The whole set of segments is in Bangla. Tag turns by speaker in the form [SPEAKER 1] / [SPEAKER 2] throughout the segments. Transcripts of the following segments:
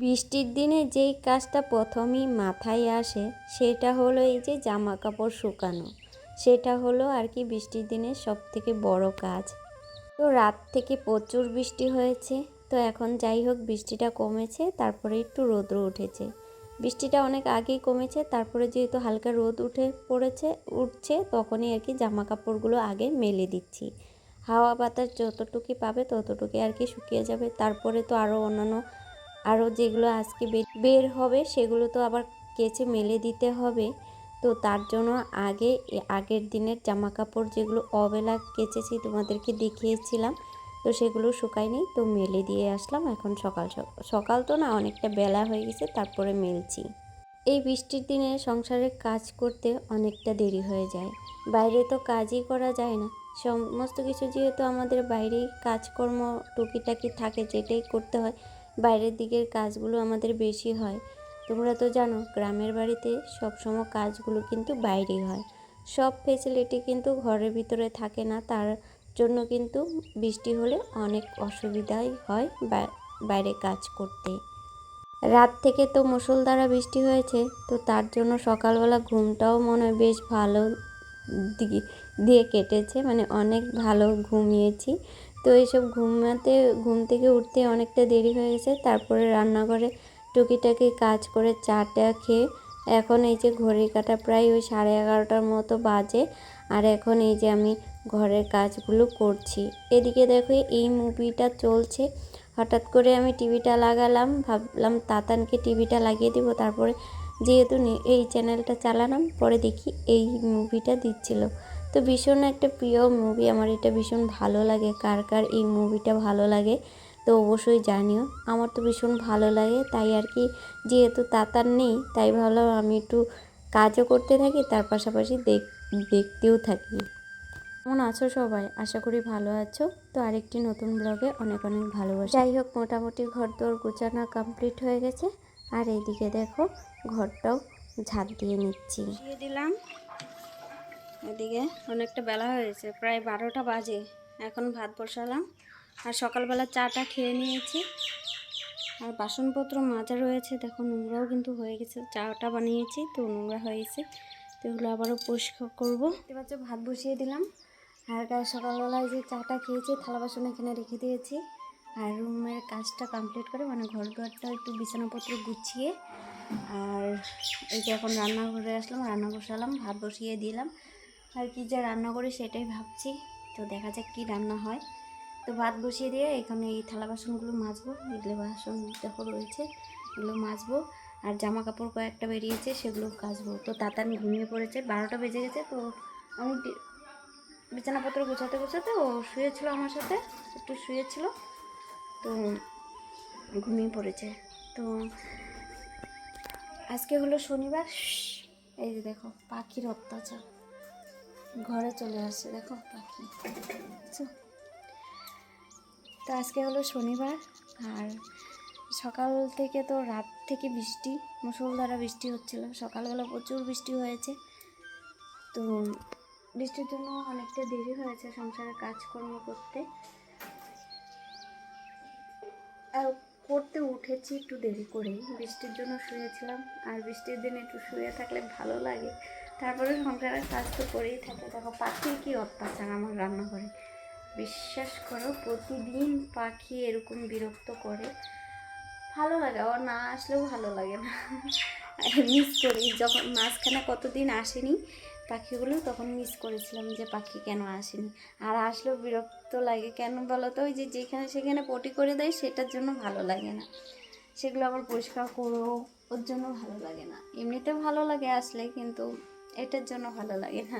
[SPEAKER 1] বৃষ্টির দিনে যেই কাজটা প্রথমেই মাথায় আসে সেটা হলো এই যে জামা কাপড় শুকানো। সেটা হলো আর কি বৃষ্টির দিনে সবথেকে বড় কাজ। তো রাত থেকে প্রচুর বৃষ্টি হয়েছে, তো এখন যাই হোক বৃষ্টিটা কমেছে, তারপরে একটু রোদ্র উঠেছে। বৃষ্টিটা অনেক আগেই কমেছে, তারপরে যেহেতু হালকা রোদ উঠছে তখনই আর কি জামা কাপড়গুলো আগে মেলে দিচ্ছি। হাওয়া বাতাস যতটুকু পাবে ততটুকু আর কি শুকিয়ে যাবে। তারপরে তো আরও যেগুলো আজকে বের হবে সেগুলো তো আবার কেচে মেলে দিতে হবে। তো তার জন্য আগের দিনের জামা কাপড় যেগুলো অবেলা কেচেছি তোমাদেরকে দেখিয়েছিলাম, তো সেগুলো শুকায়নি, তো মেলে দিয়ে আসলাম। এখন সকাল তো না, অনেকটা বেলা হয়ে গেছে, তারপরে মেলছি। এই বৃষ্টির দিনে সংসারের কাজ করতে অনেকটা দেরি হয়ে যায়। বাইরে তো কাজই করা যায় না, সমস্ত কিছু যেহেতু আমাদের বাইরেই কাজকর্ম টুকিটাকি থাকে, যেটাই করতে হয়, বাইরের দিকের কাজগুলো আমাদের বেশি হয়। তোমরা তো জানো গ্রামের বাড়িতে সবসময় কাজগুলো কিন্তু বাইরেই হয়, সব ফেসিলিটি কিন্তু ঘরের ভিতরে থাকে না। তার জন্য কিন্তু বৃষ্টি হলে অনেক অসুবিধাই হয় বাইরে কাজ করতে। রাত থেকে তো মুষলধারে বৃষ্টি হয়েছে, তো তার জন্য সকালবেলা ঘুমটাও মনে হয় বেশ ভালো দিয়ে কেটেছে, মানে অনেক ভালো ঘুমিয়েছি। তো এইসব ঘুম থেকে উঠতে অনেকটা দেরি হয়ে গেছে। তারপরে রান্নাঘরে টুকিটাকি কাজ করে চাটা খেয়ে এখন এই যে ঘড়ির কাঁটা প্রায় ওই 11:30টার মতো বাজে, আর এখন এই যে আমি ঘরের কাজগুলো করছি। এদিকে দেখো এই মুভিটা চলছে, হঠাৎ করে আমি টিভিটা লাগালাম, ভাবলাম তাতানকে টিভিটা লাগিয়ে দিব। তারপরে যেহেতু এই চ্যানেলটা চালালাম, পরে দেখি এই মুভিটা দিচ্ছিল। তো ভীষণ একটা প্রিয় মুভি আমার, এটা ভীষণ ভালো লাগে। কার কার এই মুভিটা ভালো লাগে তো অবশ্যই জানিও। আমার তো ভীষণ ভালো লাগে, তাই আর কি যেহেতু তাতান নেই তাই ভাবলাম আমি একটু কাজও করতে থাকি, তার পাশাপাশি দেখতেও থাকি। কেমন আছো সবাই? আশা করি ভালো আছো। তো আরেকটি নতুন ব্লগে অনেক অনেক ভালোবাসা। যাই হোক মোটামুটি ঘর দোর গোছানো কমপ্লিট হয়ে গেছে, আর এইদিকে দেখো ঘরটাও ঝাঁট দিয়ে নিচ্ছি। দিয়ে দিলাম। এদিকে অনেকটা বেলা হয়েছে, প্রায় 12টা বাজে। এখন ভাত বসালাম, আর সকালবেলা চাটা খেয়ে নিয়েছি। আর বাসনপত্র মাজা রয়েছে, দেখো নোংরাও কিন্তু হয়ে গেছে। চাটা বানিয়েছি তো নোংরা হয়ে গেছে, তো এগুলো আবারও পরিষ্কার করবো। দেখতে পাচ্ছ ভাত বসিয়ে দিলাম, আর সকালবেলায় যে চাটা খেয়েছি থালা বাসন এখানে রেখে দিয়েছি। আর রুমের কাজটা কমপ্লিট করে, মানে ঘর দুয়ারটা একটু বিছানাপত্র গুছিয়ে, আর এই যে এখন রান্নাঘরে আসলাম, রান্না বসালাম, ভাত বসিয়ে দিলাম। আর কি যা রান্না করি সেটাই ভাবছি, তো দেখা যাক কী রান্না হয়। তো ভাত বসিয়ে দিয়ে এখানে এই থালা বাসনগুলো মাজবো, এগুলো বাসন দেখো রয়েছে, এগুলো মাজবো। আর জামা কাপড় কয়েকটা বেরিয়েছে সেগুলো কাচবো। তো তাতান ঘুমিয়ে পড়েছে, 12টা বেজে গেছে। তো আমি বিছানাপত্র গোছাতে গোছাতে ও শুয়েছিল আমার সাথে, একটু শুয়েছিল, তো ঘুমিয়ে পড়েছে। তো আজকে হলো শনিবার। এই যে দেখো পাখির অত্যাচার, ঘরে চলে আসছে দেখো পাখি। তো আজকে হলো শনিবার, আর সকাল থেকে তো রাত থেকে বৃষ্টি, মুষলধারে বৃষ্টি হচ্ছিল। সকালবেলা প্রচুর বৃষ্টি হয়েছে, তো বৃষ্টির জন্য অনেকটা দেরি হয়েছে সংসারের কাজকর্ম করতে। আর করতে উঠেছি একটু দেরি করেই, বৃষ্টির জন্য শুয়েছিলাম। আর বৃষ্টির দিনে একটু শুয়ে থাকলে ভালো লাগে, তারপরে সংসারের কাজ তো করেই থাকে। দেখো পাখির কি অত্যাচার আমার রান্নাঘরে, বিশ্বাস করো প্রতিদিন পাখি এরকম বিরক্ত করে। ভালো লাগে, আবার না আসলেও ভালো লাগে না, মিস করি। যখন মাঝখানে কতদিন আসেনি পাখিগুলো, তখন মিস করেছিলাম যে পাখি কেন আসেনি। আর আসলেও বিরক্ত লাগে, কেন বলো তো? ওই যে যেখানে সেখানে পটি করে দেয়, সেটার জন্য ভালো লাগে না। সেগুলো আবার পরিষ্কার করো, ওর জন্য ভালো লাগে না। এমনিতে ভালো লাগে আসলে, কিন্তু এটার জন্য ভালো লাগে না।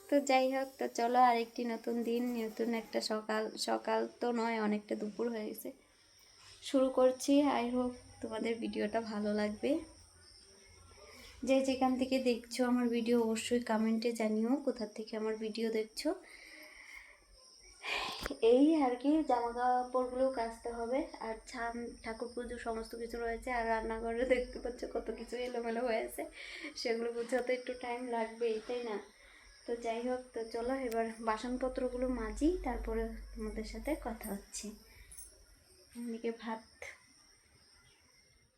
[SPEAKER 1] তো যাই হোক, তো চলো আরেকটি নতুন দিন, নতুন একটা সকাল তো নয়, অনেকটা দুপুর হয়ে গেছে, শুরু করছি। আই হোপ তোমাদের ভিডিওটা ভালো লাগবে। যে যেখান থেকে দেখছো আমার ভিডিও অবশ্যই কমেন্টে জানিও কোথা থেকে আমার ভিডিও দেখছো। এই আর কি জামা কাপড়গুলো কাচতে হবে, আর ছান ঠাকুর পুজো সমস্ত কিছু রয়েছে। আর রান্নাঘরে দেখতে পাচ্ছ কত কিছু এলোমেলো হয়েছে, সেগুলো বুঝাতে একটু টাইম লাগবেই, তাই না? তো যাই হোক, তো চলো এবার বাসনপত্রগুলো মাজি, তারপরে তোমাদের সাথে কথা হচ্ছে। এদিকে ভাত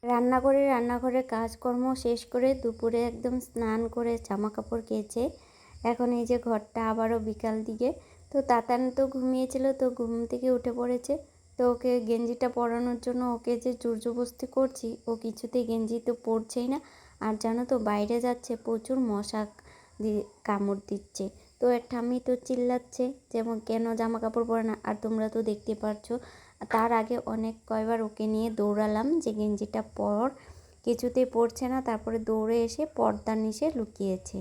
[SPEAKER 1] রান্নাঘরে কাজকর্ম শেষ করে দুপুরে একদম স্নান করে জামা কাপড় কেচে এখন এই যে ঘরটা আবারও বিকাল দিকে, তো তাতান তো ঘুমিয়েছিল, তো ঘুম থেকে উঠে পড়েছে। তো ওকে গেঞ্জিটা পরানোর জন্য ওকে যে জোরজবস্তি করছি, ও কিছুতেই গেঞ্জি তো পরছেই না। আর জানো তো বাইরে যাচ্ছে, প্রচুর মশা কামড় দিচ্ছে। তো এর ঠাম্মি তো চিল্লাচ্ছে যেমন কেন জামা কাপড় পরে না। আর তোমরা তো দেখতে পারছো, তার আগে অনেক কয়বার ওকে নিয়ে দৌড়ালাম যে গেঞ্জিটা পর, কিছুতেই পরছে না। তারপরে দৌড়ে এসে পর্দার নিচে লুকিয়েছে।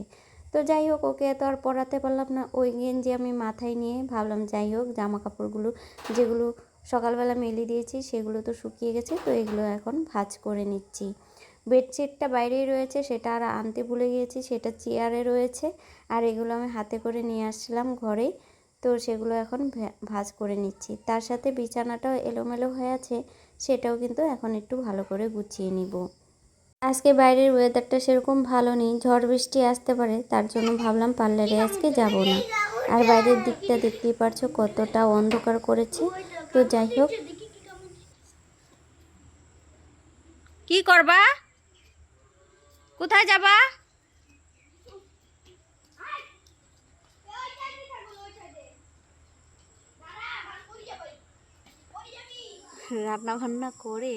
[SPEAKER 1] তো যাই হোক, ওকে তো আর পরাতে পারলাম না। ওই গেঞ্জি আমি মাথায় নিয়ে ভাবলাম যাই হোক, জামা কাপড়গুলো যেগুলো সকালবেলা মেলে দিয়েছি সেগুলো তো শুকিয়ে গেছে, তো এগুলো এখন ভাঁজ করে নিচ্ছি। বেডশিটটা বাইরেই রয়েছে, সেটা আর আনতে ভুলে গিয়েছি, সেটা চেয়ারে রয়েছে। আর এগুলো আমি হাতে করে নিয়ে আসছিলাম ঘরেই, তো সেগুলো এখন ভাঁজ করে নিচ্ছি। তার সাথে বিছানাটাও এলোমেলো হয়ে আছে, সেটাও কিন্তু এখন একটু ভালো করে গুছিয়ে নিব। আজকে বাইরের ওয়েদারটা সেরকম ভালো নেই, ঝড় বৃষ্টি আসতে পারে, তার জন্য ভাবলাম পার্লারে আজকে যাব না। আর বাইরের দিকটা দেখতেই পারছো কতটা অন্ধকার করেছে। তো যাই হোক, কি করবা, কোথায় যাবা? রান্না বান্না করে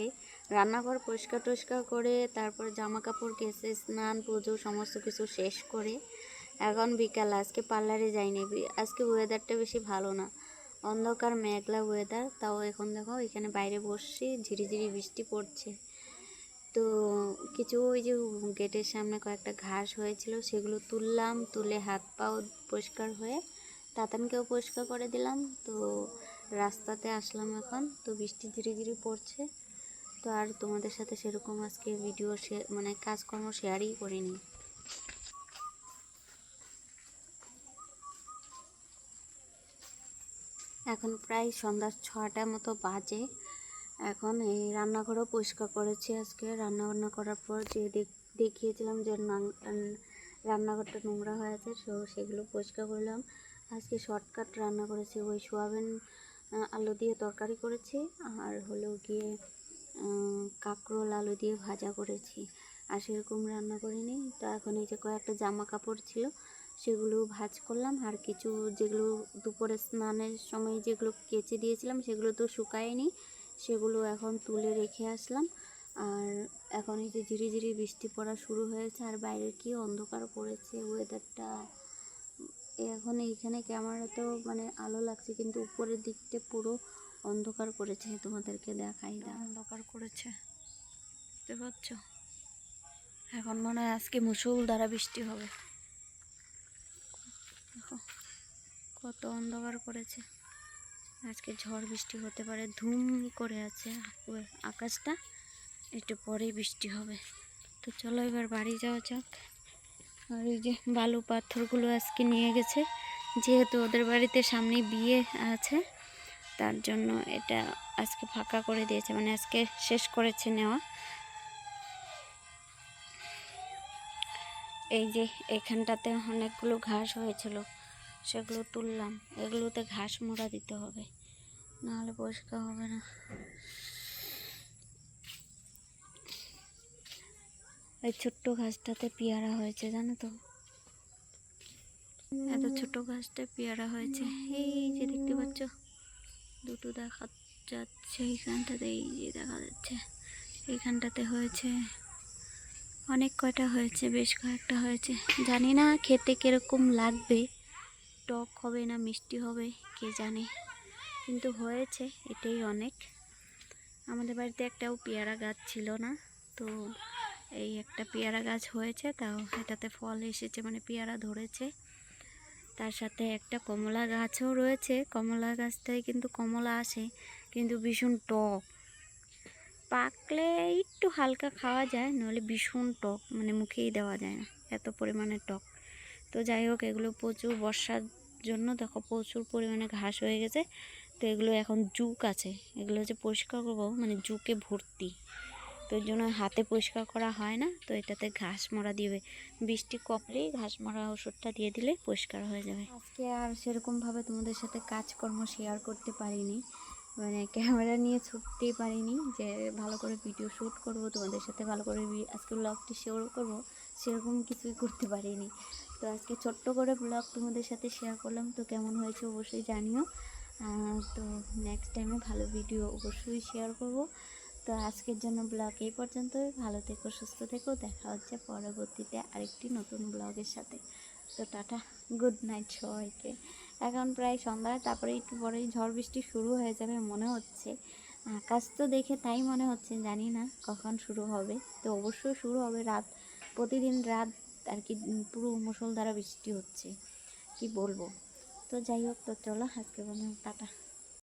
[SPEAKER 1] রান্নাঘর পরিষ্কার টরিষ্কার করে তারপরে জামা কাপড় কেচে স্নান পুজো সমস্ত কিছু শেষ করে এখন বিকাল। আজকে পার্লারে যাইনি, আজকে ওয়েদারটা বেশি ভালো না, অন্ধকার মেঘলা ওয়েদার। তাও এখন দেখো এখানে বাইরে বসছি, ঝিরিঝিরি বৃষ্টি পড়ছে। তো কিছু ওই যে গেটের সামনে কয়েকটা ঘাস হয়েছিল সেগুলো তুললাম, তুলে হাত পাও পরিষ্কার হয়ে তাতানকেও পরিষ্কার করে দিলাম। তো রাস্তাতে আসলাম এখন, তো বৃষ্টি ঝিরিঝিরি পড়ছে। তো আর তোমাদের সাথে সেরকম আজকে ভিডিও মানে কাজকর্ম শেয়ারই করিনি। এখন প্রায় সন্ধ্যা 6টার মতো বাজে। এখন এই রান্নাঘরও পরিষ্কার করেছি আজকে। রান্নাবান্না করার পর যে দেখিয়েছিলাম যে রান্নাঘরটা নোংরা হয়ে আছে, সেগুলো পরিষ্কার করলাম। আজকে শর্টকাট রান্না করেছি, ওই সোয়াবিন আলু দিয়ে তরকারি করেছি, আর হলো গিয়ে কাঁকরোল আলু দিয়ে ভাজা করেছি। আর সেরকম রান্না করিনি। তো এখন এই যে কয়েকটা জামা কাপড় ছিল সেগুলো ভাঁজ করলাম। আর কিছু যেগুলো দুপুরে স্নানের সময় যেগুলো কেচে দিয়েছিলাম সেগুলো তো শুকায়নি, সেগুলো এখন তুলে রেখে আসলাম। আর এখন এই যে ঝিরিঝিরি বৃষ্টি পড়া শুরু হয়েছে, আর বাইরে কি অন্ধকার পড়েছে ওয়েদারটা। এখন এইখানে ক্যামেরাতেও মানে আলো লাগছে, কিন্তু উপরের দিকটা পুরো অন্ধকার করেছে। তোমাদেরকে দেখাই দাও, অন্ধকার করেছে, বুঝতে পারছো? এখন মনে হয় আজকে মুষলধারে বৃষ্টি হবে। দেখো কত অন্ধকার করেছে, আজকে ঝড় বৃষ্টি হতে পারে, ধুম করে আছে আকাশটা, একটু পরেই বৃষ্টি হবে। তো চলো এবার বাড়ি যাওয়া যাক। আর এই যে বালু পাথরগুলো আজকে নিয়ে গেছে, যেহেতু ওদের বাড়িতে সামনে বিয়ে আছে, তার জন্য এটা আজকে ফাঁকা করে দিয়েছে, মানে আজকে শেষ করেছে নেওয়া। এই যে এখানটাতে অনেকগুলো ঘাস হয়েছিল, সেগুলো তুললাম। এগুলোতে ঘাস মোড়া দিতে হবে, নাহলে পরিষ্কার হবে না। এই ছোট্ট ঘাসটাতে পেয়ারা হয়েছে, জানো তো, এত ছোট গাছটা পেয়ারা হয়েছে। এই যে দেখতে পাচ্ছ দুটো দেখা যাচ্ছে এইখানটাতে, এই যে দেখা যাচ্ছে এইখানটাতে হয়েছে, অনেক কয়টা হয়েছে, বেশ কয়েকটা হয়েছে। জানি না খেতে কিরকম লাগবে, টক হবে না মিষ্টি হবে কে জানে, কিন্তু হয়েছে, এটাই অনেক। আমাদের বাড়িতে একটাও পেয়ারা গাছ ছিল না, তো এই একটা পেয়ারা গাছ হয়েছে, তাও এটাতে ফল এসেছে, মানে পেয়ারা ধরেছে। তার সাথে একটা কমলা গাছও রয়েছে, কমলা গাছটায় কিন্তু কমলা আসে, কিন্তু ভীষণ টক, পাকলে একটু হালকা খাওয়া যায়, নাহলে ভীষণ টক, মানে মুখেই দেওয়া যায় না, এত পরিমাণে টক। তো যাই হোক, এগুলো প্রচুর বর্ষার জন্য দেখো প্রচুর পরিমাণে ঘাস হয়ে গেছে। তো এগুলো এখন জুক আছে, এগুলো যে পরিষ্কার করবো মানে জুকে ভর্তি, তো ওই জন্য হাতে পরিষ্কার করা হয় না। তো এটাতে ঘাস মরা দিবে, বৃষ্টি কমলেই ঘাস মরা ওষুধটা দিয়ে দিলে পরিষ্কার হয়ে যাবে। আজকে আর সেরকমভাবে তোমাদের সাথে কাজকর্ম শেয়ার করতে পারিনি, মানে ক্যামেরা নিয়ে ছুটতেই পারিনি যে ভালো করে ভিডিও শ্যুট করব, তোমাদের সাথে ভালো করে আজকে ব্লগটি শেয়ার করব, সেরকম কিছুই করতে পারিনি। তো আজকে ছোট্ট করে ব্লগ তোমাদের সাথে শেয়ার করলাম। তো কেমন হয়েছে অবশ্যই জানিও। তো নেক্সট টাইমে ভালো ভিডিও অবশ্যই শেয়ার করব। তো আজকের জন্য ব্লগ এই পর্যন্তই। ভালো থেকো, সুস্থ থেকো। দেখা হচ্ছে পরবর্তীতে আরেকটি নতুন ব্লগের সাথে। তো টাটা, গুড নাইট সবাইকে। এখন প্রায় সন্ধ্যা, তারপরে একটু পরেই ঝড় বৃষ্টি শুরু হয়ে যাবে মনে হচ্ছে। আকাশ তো দেখে তাই মনে হচ্ছে, জানি না কখন শুরু হবে। তো অবশ্যই শুরু হবে রাত, প্রতিদিন রাত আর কি পুরো মুষলধারা বৃষ্টি হচ্ছে, কি বলবো। তো যাই হোক, তো চলো আজকে টাটা।